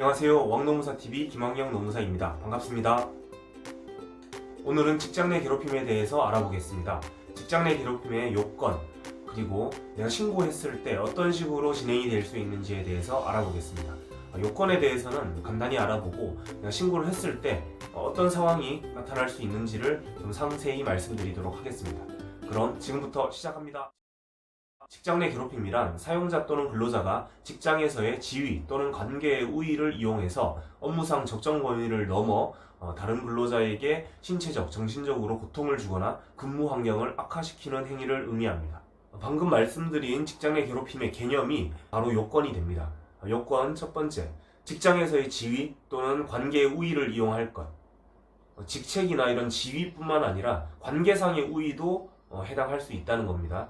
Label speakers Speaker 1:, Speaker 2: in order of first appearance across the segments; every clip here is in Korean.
Speaker 1: 안녕하세요. 왕노무사TV 김학영 노무사입니다. 반갑습니다. 오늘은 직장 내 괴롭힘에 대해서 알아보겠습니다. 직장 내 괴롭힘의 요건, 그리고 내가 신고했을 때 어떤 식으로 진행이 될 수 있는지에 대해서 알아보겠습니다. 요건에 대해서는 간단히 알아보고 내가 신고를 했을 때 어떤 상황이 나타날 수 있는지를 좀 상세히 말씀드리도록 하겠습니다. 그럼 지금부터 시작합니다. 직장 내 괴롭힘이란 사용자 또는 근로자가 직장에서의 지위 또는 관계의 우위를 이용해서 업무상 적정 범위를 넘어 다른 근로자에게 신체적, 정신적으로 고통을 주거나 근무 환경을 악화시키는 행위를 의미합니다. 방금 말씀드린 직장 내 괴롭힘의 개념이 바로 요건이 됩니다. 요건 첫 번째, 직장에서의 지위 또는 관계의 우위를 이용할 것. 직책이나 이런 지위뿐만 아니라 관계상의 우위도 해당할 수 있다는 겁니다.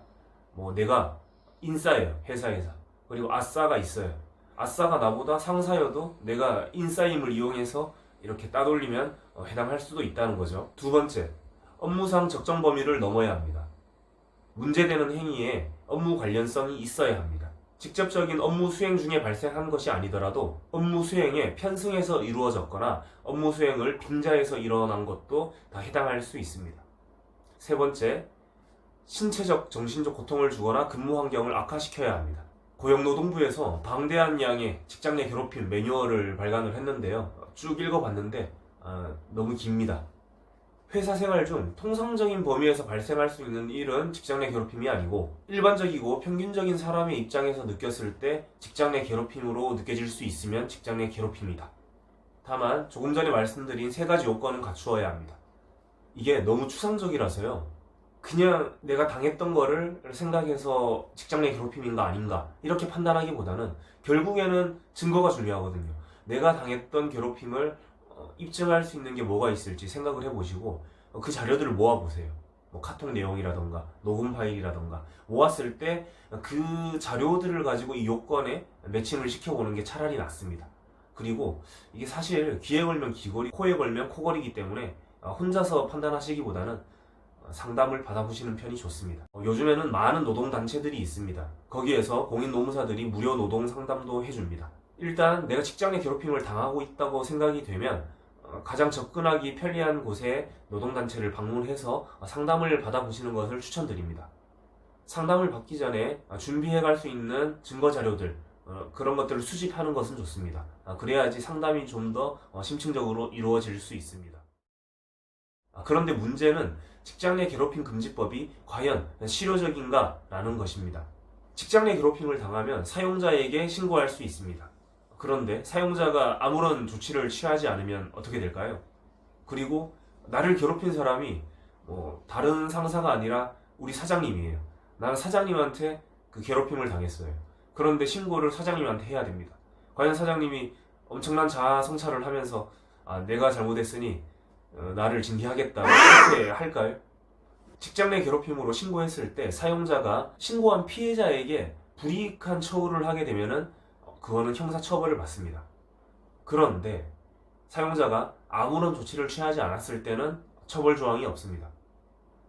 Speaker 1: 내가 인싸예요, 회사에서. 그리고 아싸가 있어요. 아싸가 나보다 상사여도 내가 인싸임을 이용해서 이렇게 따돌리면 해당할 수도 있다는 거죠. 두 번째, 업무상 적정 범위를 넘어야 합니다. 문제되는 행위에 업무 관련성이 있어야 합니다. 직접적인 업무 수행 중에 발생한 것이 아니더라도 업무 수행에 편승해서 이루어졌거나 업무 수행을 빙자해서 일어난 것도 다 해당할 수 있습니다. 세 번째, 신체적, 정신적 고통을 주거나 근무 환경을 악화시켜야 합니다. 고용노동부에서 방대한 양의 직장 내 괴롭힘 매뉴얼을 발간을 했는데요. 쭉 읽어봤는데 너무 깁니다. 회사 생활 중 통상적인 범위에서 발생할 수 있는 일은 직장 내 괴롭힘이 아니고 일반적이고 평균적인 사람의 입장에서 느꼈을 때 직장 내 괴롭힘으로 느껴질 수 있으면 직장 내 괴롭힘이다. 다만 조금 전에 말씀드린 세 가지 요건은 갖추어야 합니다. 이게 너무 추상적이라서요. 그냥 내가 당했던 거를 생각해서 직장 내 괴롭힘인가 아닌가 이렇게 판단하기보다는 결국에는 증거가 중요하거든요. 내가 당했던 괴롭힘을 입증할 수 있는 게 뭐가 있을지 생각을 해보시고 그 자료들을 모아보세요. 카톡 내용이라던가 녹음 파일이라던가 모았을 때 그 자료들을 가지고 이 요건에 매칭을 시켜보는 게 차라리 낫습니다. 그리고 이게 사실 귀에 걸면 귀걸이, 코에 걸면 코걸이기 때문에 혼자서 판단하시기보다는 상담을 받아보시는 편이 좋습니다. 요즘에는 많은 노동단체들이 있습니다. 거기에서 공인노무사들이 무료 노동 상담도 해줍니다. 일단 내가 직장 내 괴롭힘을 당하고 있다고 생각이 되면 가장 접근하기 편리한 곳에 노동단체를 방문해서 상담을 받아보시는 것을 추천드립니다. 상담을 받기 전에 준비해 갈 수 있는 증거자료들, 그런 것들을 수집하는 것은 좋습니다. 그래야지 상담이 좀 더 심층적으로 이루어질 수 있습니다. 그런데 문제는 직장 내 괴롭힘 금지법이 과연 실효적인가 라는 것입니다. 직장 내 괴롭힘을 당하면 사용자에게 신고할 수 있습니다. 그런데 사용자가 아무런 조치를 취하지 않으면 어떻게 될까요? 그리고 나를 괴롭힌 사람이 다른 상사가 아니라 우리 사장님이에요. 나는 사장님한테 그 괴롭힘을 당했어요. 그런데 신고를 사장님한테 해야 됩니다. 과연 사장님이 엄청난 자아 성찰을 하면서 내가 잘못했으니 나를 징계하겠다 이렇게 할까요? 직장 내 괴롭힘으로 신고했을 때 사용자가 신고한 피해자에게 불이익한 처우를 하게 되면은 그거는 형사처벌을 받습니다. 그런데 사용자가 아무런 조치를 취하지 않았을 때는 처벌 조항이 없습니다.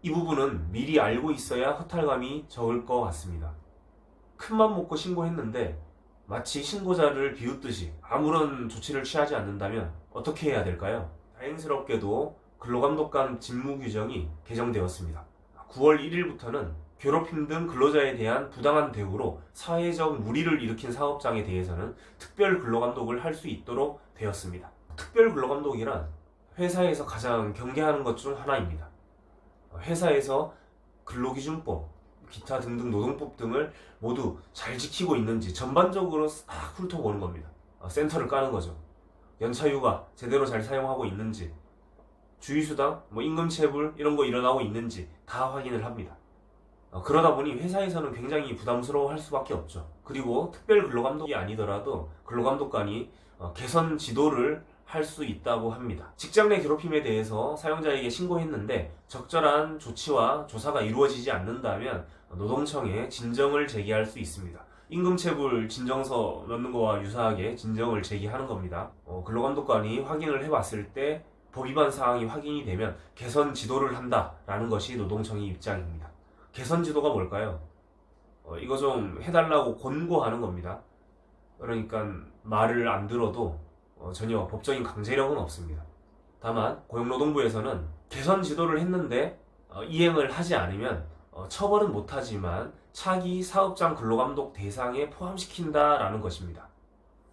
Speaker 1: 이 부분은 미리 알고 있어야 허탈감이 적을 것 같습니다. 큰맘 먹고 신고했는데 마치 신고자를 비웃듯이 아무런 조치를 취하지 않는다면 어떻게 해야 될까요? 다행스럽게도 근로감독관 직무 규정이 개정되었습니다. 9월 1일부터는 괴롭힘 등 근로자에 대한 부당한 대우로 사회적 물의를 일으킨 사업장에 대해서는 특별 근로감독을 할 수 있도록 되었습니다. 특별 근로감독이란 회사에서 가장 경계하는 것 중 하나입니다. 회사에서 근로기준법, 기타 등등 노동법 등을 모두 잘 지키고 있는지 전반적으로 싹 훑어보는 겁니다. 센터를 까는 거죠. 연차휴가 제대로 잘 사용하고 있는지, 주휴수당, 임금체불 이런 거 일어나고 있는지 다 확인을 합니다. 그러다 보니 회사에서는 굉장히 부담스러워할 수밖에 없죠. 그리고 특별 근로감독이 아니더라도 근로감독관이 개선 지도를 할 수 있다고 합니다. 직장 내 괴롭힘에 대해서 사용자에게 신고했는데 적절한 조치와 조사가 이루어지지 않는다면 노동청에 진정을 제기할 수 있습니다. 임금체불 진정서 넣는 거와 유사하게 진정을 제기하는 겁니다. 근로감독관이 확인을 해봤을 때 법위반 사항이 확인이 되면 개선 지도를 한다라는 것이 노동청의 입장입니다. 개선 지도가 뭘까요? 이거 좀 해달라고 권고하는 겁니다. 그러니까 말을 안 들어도 전혀 법적인 강제력은 없습니다. 다만 고용노동부에서는 개선 지도를 했는데 이행을 하지 않으면 처벌은 못하지만 차기 사업장 근로감독 대상에 포함시킨다라는 것입니다.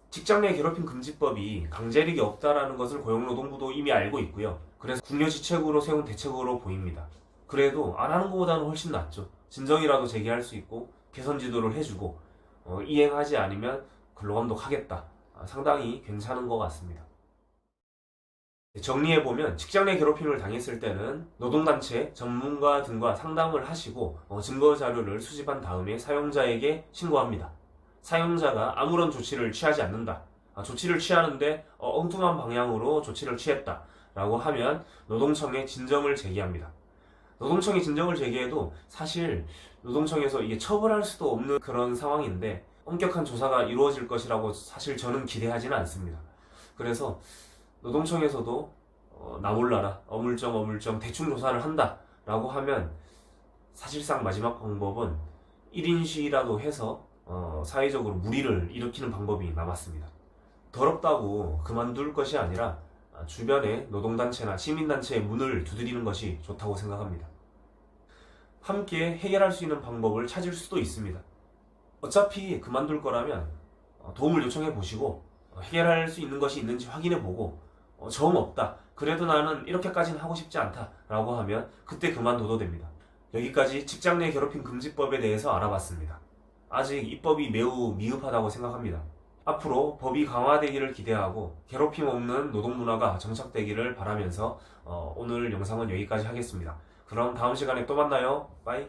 Speaker 1: 직장 내 괴롭힘 금지법이 강제력이 없다라는 것을 고용노동부도 이미 알고 있고요. 그래서 국려지책으로 세운 대책으로 보입니다. 그래도 안 하는 것보다는 훨씬 낫죠. 진정이라도 제기할 수 있고 개선 지도를 해주고 이행하지 않으면 근로감독 하겠다. 상당히 괜찮은 것 같습니다. 정리해보면 직장 내 괴롭힘을 당했을 때는 노동단체, 전문가 등과 상담을 하시고 증거 자료를 수집한 다음에 사용자에게 신고합니다. 사용자가 아무런 조치를 취하지 않는다. 조치를 취하는데 엉뚱한 방향으로 조치를 취했다. 라고 하면 노동청에 진정을 제기합니다. 노동청에 진정을 제기해도 사실 노동청에서 이게 처벌할 수도 없는 그런 상황인데 엄격한 조사가 이루어질 것이라고 사실 저는 기대하지는 않습니다. 그래서 노동청에서도 나 몰라라 어물쩡 대충 조사를 한다 라고 하면 사실상 마지막 방법은 1인 시위라도 해서 사회적으로 물의를 일으키는 방법이 남았습니다. 더럽다고 그만둘 것이 아니라 주변에 노동단체나 시민단체의 문을 두드리는 것이 좋다고 생각합니다. 함께 해결할 수 있는 방법을 찾을 수도 있습니다. 어차피 그만둘 거라면 도움을 요청해 보시고 해결할 수 있는 것이 있는지 확인해 보고 정 없다. 그래도 나는 이렇게까지는 하고 싶지 않다. 라고 하면 그때 그만둬도 됩니다. 여기까지 직장 내 괴롭힘 금지법에 대해서 알아봤습니다. 아직 입법이 매우 미흡하다고 생각합니다. 앞으로 법이 강화되기를 기대하고 괴롭힘 없는 노동 문화가 정착되기를 바라면서 오늘 영상은 여기까지 하겠습니다. 그럼 다음 시간에 또 만나요. 빠이.